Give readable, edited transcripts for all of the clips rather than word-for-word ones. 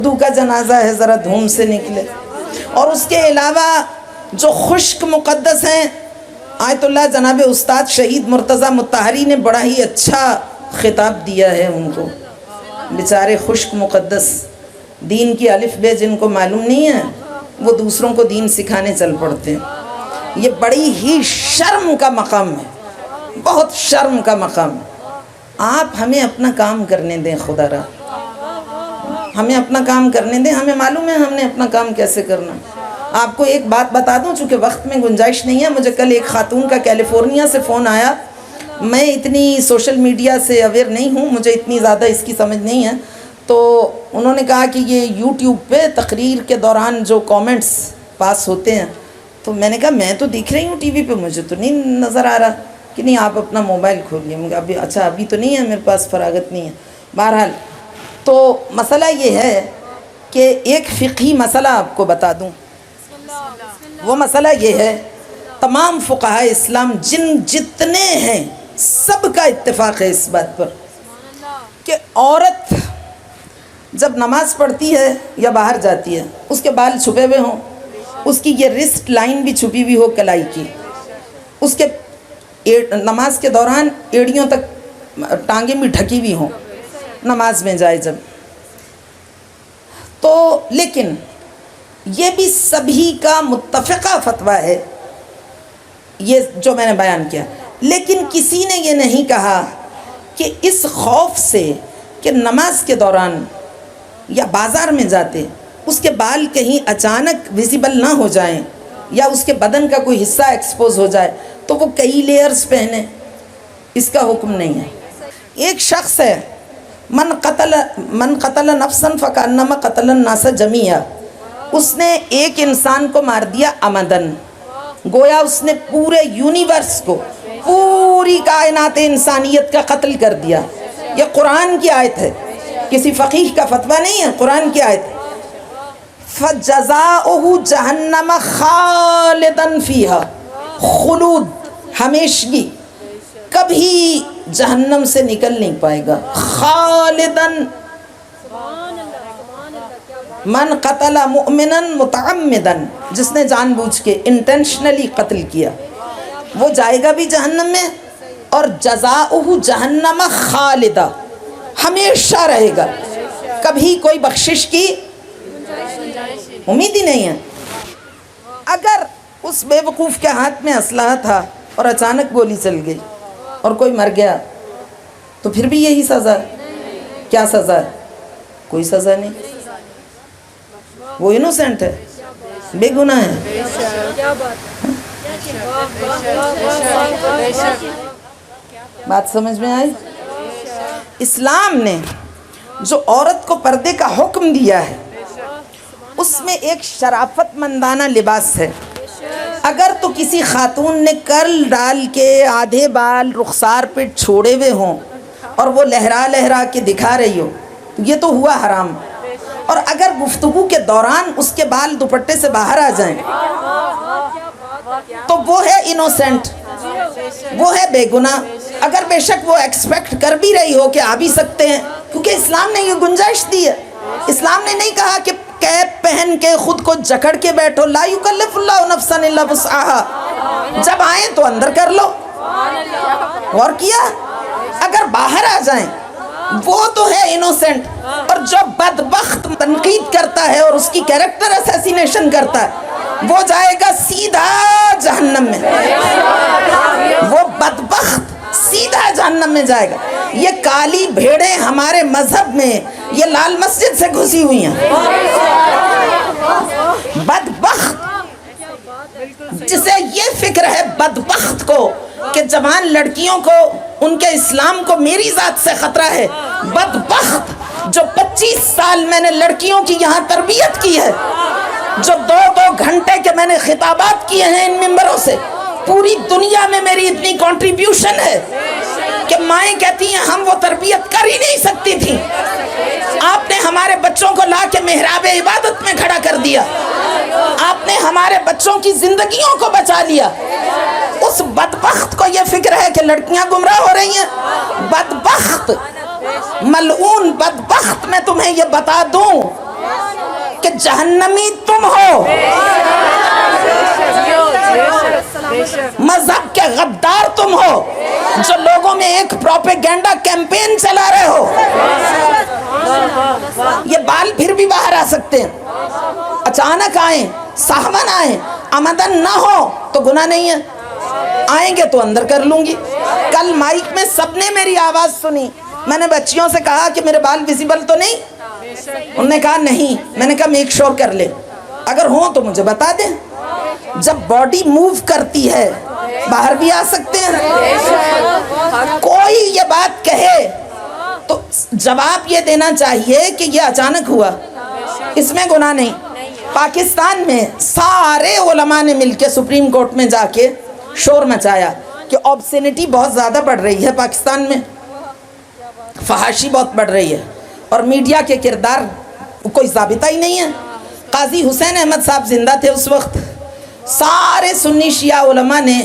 اردو کا جنازہ ہے، ذرا دھوم سے نکلے۔ اور اس کے علاوہ جو خشک مقدس ہیں، آیت اللہ جناب استاد شہید مرتضیٰ مطہری نے بڑا ہی اچھا خطاب دیا ہے ان کو، بیچارے خشک مقدس، دین کی الف بے جن کو معلوم نہیں ہے وہ دوسروں کو دین سکھانے چل پڑتے ہیں۔ یہ بڑی ہی شرم کا مقام ہے، بہت شرم کا مقام ہے۔ آپ ہمیں اپنا کام کرنے دیں، خدا را ہمیں اپنا کام کرنے دیں، ہمیں معلوم ہے ہم نے اپنا کام کیسے کرنا۔ آپ کو ایک بات بتا دوں، چونکہ وقت میں گنجائش نہیں ہے، مجھے کل ایک خاتون کا کیلیفورنیا سے فون آیا۔ میں اتنی سوشل میڈیا سے اویئر نہیں ہوں، مجھے اتنی زیادہ اس کی سمجھ نہیں ہے، تو انہوں نے کہا کہ یہ یوٹیوب پہ تقریر کے دوران جو کامنٹس پاس ہوتے ہیں، تو میں نے کہا میں تو دیکھ رہی ہوں ٹی وی پہ، مجھے تو نہیں نظر آ رہا کہ نہیں آپ اپنا موبائل کھولیے۔ مجھے ابھی اچھا ابھی تو نہیں ہے میرے پاس، فراغت نہیں ہے۔ بہرحال تو مسئلہ یہ ہے کہ ایک فقہی مسئلہ آپ کو بتا دوں، وہ مسئلہ یہ ہے، تمام فقہائے اسلام جتنے ہیں سب کا اتفاق ہے اس بات پر کہ عورت جب نماز پڑھتی ہے یا باہر جاتی ہے، اس کے بال چھپے ہوئے ہوں، اس کی یہ رسٹ لائن بھی چھپی ہوئی ہو کلائی کی، اس کے نماز کے دوران ایڑیوں تک ٹانگیں بھی ڈھکی ہوئی ہوں نماز میں جائے جب تو، لیکن یہ بھی سبھی کا متفقہ فتویٰ ہے یہ جو میں نے بیان کیا، لیکن کسی نے یہ نہیں کہا کہ اس خوف سے کہ نماز کے دوران یا بازار میں جاتے اس کے بال کہیں اچانک ویزیبل نہ ہو جائیں یا اس کے بدن کا کوئی حصہ ایکسپوز ہو جائے تو وہ کئی لیئرز پہنے، اس کا حکم نہیں ہے۔ ایک شخص ہے، من قتل نفسا فکانما قتل الناس جمیعا، اس نے ایک انسان کو مار دیا عمدن، گویا اس نے پورے یونیورس کو، پوری کائنات انسانیت کا قتل کر دیا۔ یہ قرآن کی آیت ہے، کسی فقیہ کا فتویٰ نہیں ہے، قرآن کی آیت ہے۔ فَجَزَاؤُهُ جَهَنَّمَ خَالِدًا فِيهَا، خلود، ہمیشگی، کبھی جہنم سے نکل نہیں پائے گا۔ خالداً، من قتل مؤمنا متعمدا، جس نے جان بوجھ کے انٹینشنلی قتل کیا وہ جائے گا بھی جہنم میں، اور جزاؤہ جہنم خالدہ، ہمیشہ رہے گا، کبھی کوئی بخشش کی امید ہی نہیں ہے۔ اگر اس بے وقوف کے ہاتھ میں اسلحہ تھا اور اچانک گولی چل گئی اور کوئی مر گیا تو پھر بھی یہی سزا ہے؟ کیا سزا ہے؟ کوئی سزا نہیں، وہ انوسینٹ ہے، بے گناہ ہے۔ بات سمجھ میں آئی؟ اسلام نے جو عورت کو پردے کا حکم دیا ہے اس میں ایک شرافت مندانہ لباس ہے۔ اگر تو کسی خاتون نے کرل ڈال کے آدھے بال رخسار پہ چھوڑے ہوئے ہوں اور وہ لہرا لہرا کے دکھا رہی ہو، یہ تو ہوا حرام۔ اور اگر گفتگو کے دوران اس کے بال دوپٹے سے باہر آ جائیں تو وہ ہے انوسینٹ، وہ ہے بے گناہ، اگر بے شک وہ ایکسپیکٹ کر بھی رہی ہو کہ آ بھی سکتے ہیں، کیونکہ اسلام نے یہ گنجائش دی ہے۔ اسلام نے نہیں کہا کہ کیپ پہن کے خود کو جکڑ کے بیٹھو، لا یکلف اللہ نفسا الا وسعہا، جب آئیں تو اندر کر لو۔ غور کیا؟ اگر باہر آ جائیں وہ تو ہے انوسینٹ، اور جو بدبخت تنقید کرتا ہے اور اس کی کیریکٹر اسیسینیشن کرتا ہے وہ جائے گا سیدھا جہنم میں، وہ بدبخت سیدھا جہنم میں جائے گا۔ یہ کالی بھیڑیں ہمارے مذہب میں یہ لال مسجد سے گھسی ہوئی ہیں، بدبخت، جسے یہ فکر ہے بدبخت کو کہ جوان لڑکیوں کو ان کے اسلام کو میری ذات سے خطرہ ہے، بدبخت جو 25 سال میں نے لڑکیوں کی یہاں تربیت کی ہے، جو 2 گھنٹے کے میں نے خطابات کیے ہیں ان ممبروں سے، پوری دنیا میں میری اتنی کنٹریبیوشن ہے کہ مائیں کہتی ہیں ہم وہ تربیت کر ہی نہیں سکتی تھیں، آپ نے ہمارے بچوں کو لا کے محراب عبادت میں کھڑا کر دیا، آپ نے ہمارے بچوں کی زندگیوں کو بچا لیا۔ اس بدبخت کو یہ فکر ہے کہ لڑکیاں گمراہ ہو رہی ہیں، بدبخت، ملعون بدبخت، میں تمہیں یہ بتا دوں جہنمی تم ہو، مذہب کے غدار تم ہو جو لوگوں میں ایک پروپیگنڈا کیمپین چلا رہے ہو۔ یہ بال پھر بھی باہر آ سکتے ہیں، اچانک آئیں، صاحباً آئیں، آمدن نہ ہو تو گناہ نہیں ہے، آئیں گے تو اندر کر لوں گی۔ کل مائک میں سب نے میری آواز سنی، میں نے بچیوں سے کہا کہ میرے بال ویزیبل تو نہیں؟ انہوں نے کہا نہیں۔ میں نے کہا میک شور کر لے، اگر ہوں تو مجھے بتا دیں۔ جب باڈی موو کرتی ہے باہر بھی آ سکتے ہیں۔ کوئی یہ بات کہے تو جواب یہ دینا چاہیے کہ یہ اچانک ہوا، اس میں گناہ نہیں۔ پاکستان میں سارے علماء نے مل کے سپریم کورٹ میں جا کے شور مچایا کہ آبسینٹی بہت زیادہ بڑھ رہی ہے پاکستان میں، فحاشی بہت بڑھ رہی ہے، اور میڈیا کے کردار کوئی ضابطہ ہی نہیں ہے۔ قاضی حسین احمد صاحب زندہ تھے اس وقت، سارے سنی شیعہ علماء نے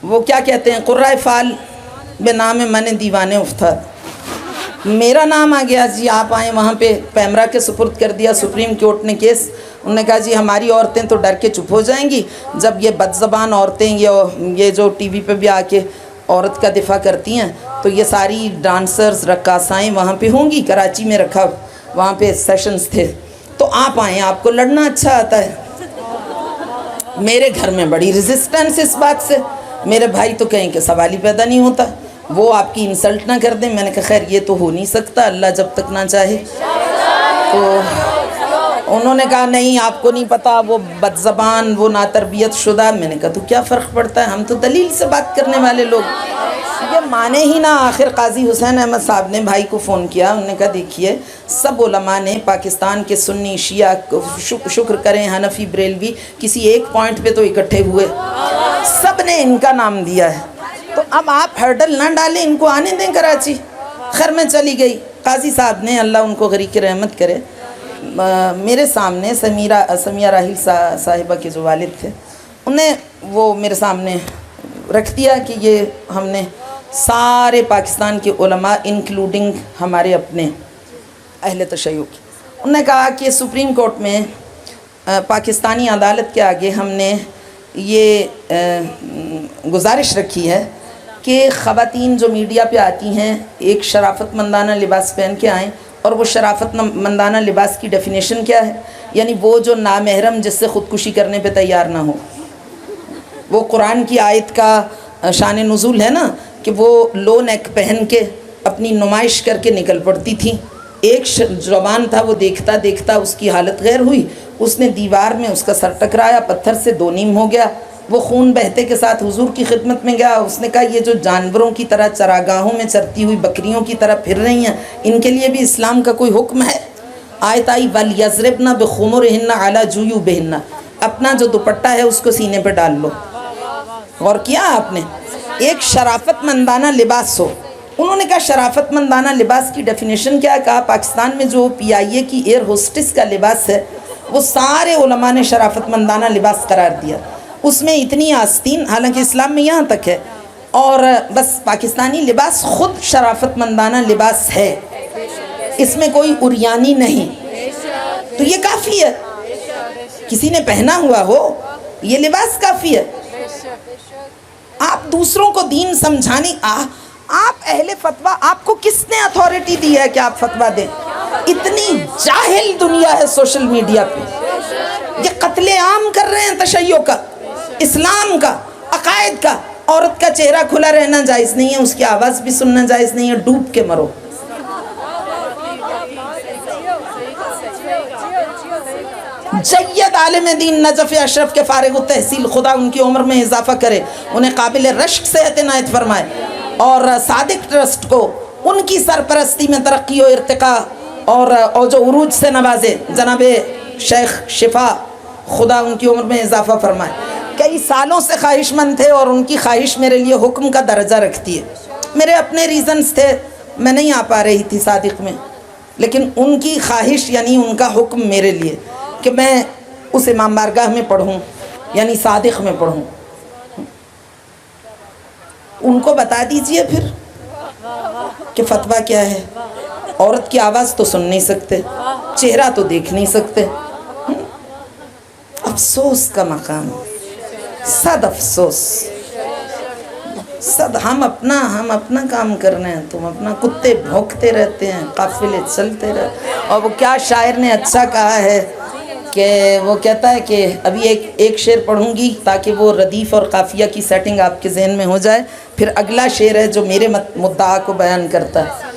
وہ کیا کہتے ہیں، قرۂ فال بے نام من دیوانے افتاد، میرا نام آ گیا جی، آپ آئیں وہاں پہ پیمرا کے سپرد کر دیا سپریم کورٹ نے کیس۔ انہوں نے کہا جی ہماری عورتیں تو ڈر کے چپ ہو جائیں گی جب یہ بد زبان عورتیں یہ جو ٹی وی پہ بھی آ کے عورت کا دفاع کرتی ہیں تو یہ ساری ڈانسرز رقاصائیں وہاں پہ ہوں گی۔ کراچی میں رکھا وہاں پہ سیشنز تھے، تو آپ آئیں، آپ کو لڑنا اچھا آتا ہے۔ میرے گھر میں بڑی ریزسٹنس اس بات سے، میرے بھائی تو کہیں کہ سوال ہی پیدا نہیں ہوتا، وہ آپ کی انسلٹ نہ کر دیں۔ میں نے کہا خیر یہ تو ہو نہیں سکتا، اللہ جب تک نہ چاہے۔ تو انہوں نے کہا نہیں آپ کو نہیں پتا، وہ بد زبان، وہ ناتربیت شدہ۔ میں نے کہا تو کیا فرق پڑتا ہے، ہم تو دلیل سے بات کرنے والے لوگ، یہ مانے ہی نہ۔ آخر قاضی حسین احمد صاحب نے بھائی کو فون کیا، انہوں نے کہا دیکھیے سب علماء نے پاکستان کے سنی شیعہ شکر کریں حنفی بریلوی کسی ایک پوائنٹ پہ تو اکٹھے ہوئے، سب نے ان کا نام دیا ہے، تو اب آپ ہرڈل نہ ڈالیں، ان کو آنے دیں کراچی۔ خیر میں چلی گئی، قاضی صاحب نے اللہ ان کو غریق رحمت کرے میرے سامنے سمیہ راحیل صاحبہ کے جو والد تھے انہیں وہ میرے سامنے رکھ دیا کہ یہ ہم نے سارے پاکستان کے علماء انکلوڈنگ ہمارے اپنے اہل تشیع کی، انہوں نے کہا کہ سپریم کورٹ میں پاکستانی عدالت کے آگے ہم نے یہ گزارش رکھی ہے کہ خواتین جو میڈیا پہ آتی ہیں ایک شرافت مندانہ لباس پہن کے آئیں، اور وہ شرافت مندانہ لباس کی ڈیفینیشن کیا ہے، یعنی وہ جو نامحرم جس سے خودکشی کرنے پہ تیار نہ ہو۔ وہ قرآن کی آیت کا شان نزول ہے نا کہ وہ لو نیک پہن کے اپنی نمائش کر کے نکل پڑتی تھیں۔ ایک جوان تھا، وہ دیکھتا دیکھتا اس کی حالت غیر ہوئی، اس نے دیوار میں اس کا سر ٹکرایا، پتھر سے دو نیم ہو گیا، وہ خون بہتے کے ساتھ حضور کی خدمت میں گیا۔ اس نے کہا یہ جو جانوروں کی طرح چراگاہوں میں چرتی ہوئی بکریوں کی طرح پھر رہی ہیں، ان کے لیے بھی اسلام کا کوئی حکم ہے؟ آیت آئی وَلْيَضْرِبْنَ بِخُمُرِهِنَّ عَلَى جُيُوبِهِنَّ، اپنا جو دوپٹہ ہے اس کو سینے پہ ڈال لو۔ اور کیا آپ نے ایک شرافت مندانہ لباس ہو، انہوں نے کہا شرافت مندانہ لباس کی ڈیفینیشن کیا؟ کہا پاکستان میں جو پی آئی اے کی ایئر ہوسٹس کا لباس ہے وہ سارے علماء نے شرافت مندانہ لباس قرار دیا، اس میں اتنی آستین، حالانکہ اسلام میں یہاں تک ہے، اور بس پاکستانی لباس خود شرافت مندانہ لباس ہے، اس میں کوئی عریانی نہیں، تو یہ کافی ہے، کسی نے پہنا ہوا ہو یہ لباس کافی ہے۔ آپ دوسروں کو دین سمجھانے، آپ اہل فتویٰ، آپ کو کس نے اتھارٹی دی ہے کہ آپ فتویٰ دیں؟ اتنی جاہل دنیا ہے سوشل میڈیا پہ، یہ قتل عام کر رہے ہیں تشیع کا، اسلام کا، عقائد کا۔ عورت کا چہرہ کھلا رہنا جائز نہیں ہے، اس کی آواز بھی سننا جائز نہیں ہے، ڈوب کے مرو۔ جید عالم دین نجف اشرف کے فارغ التحصیل، خدا ان کی عمر میں اضافہ کرے، انہیں قابل رشک صحت عنایت فرمائے، اور صادق ٹرسٹ کو ان کی سرپرستی میں ترقی و ارتقاء اور جو عروج سے نوازے، جناب شیخ شفا، خدا ان کی عمر میں اضافہ فرمائے۔ کئی سالوں سے خواہش مند تھے اور ان کی خواہش میرے لیے حکم کا درجہ رکھتی ہے۔ میرے اپنے ریزنز تھے، میں نہیں آ پا رہی تھی صادق میں، لیکن ان کی خواہش یعنی ان کا حکم میرے لیے کہ میں اس امام بارگاہ میں پڑھوں، یعنی صادق میں پڑھوں۔ ان کو بتا دیجئے پھر کہ فتویٰ کیا ہے۔ عورت کی آواز تو سن نہیں سکتے، چہرہ تو دیکھ نہیں سکتے. افسوس کا مقام، صد افسوس، صد. ہم اپنا کام کر رہے ہیں، تم اپنا. کتے بھونکتے رہتے ہیں، قافلے چلتے رہتے. اور وہ کیا شاعر نے اچھا کہا ہے کہ وہ کہتا ہے کہ ابھی ایک شعر پڑھوں گی تاکہ وہ ردیف اور قافیہ کی سیٹنگ آپ کے ذہن میں ہو جائے، پھر اگلا شعر ہے جو میرے مدعا کو بیان کرتا ہے.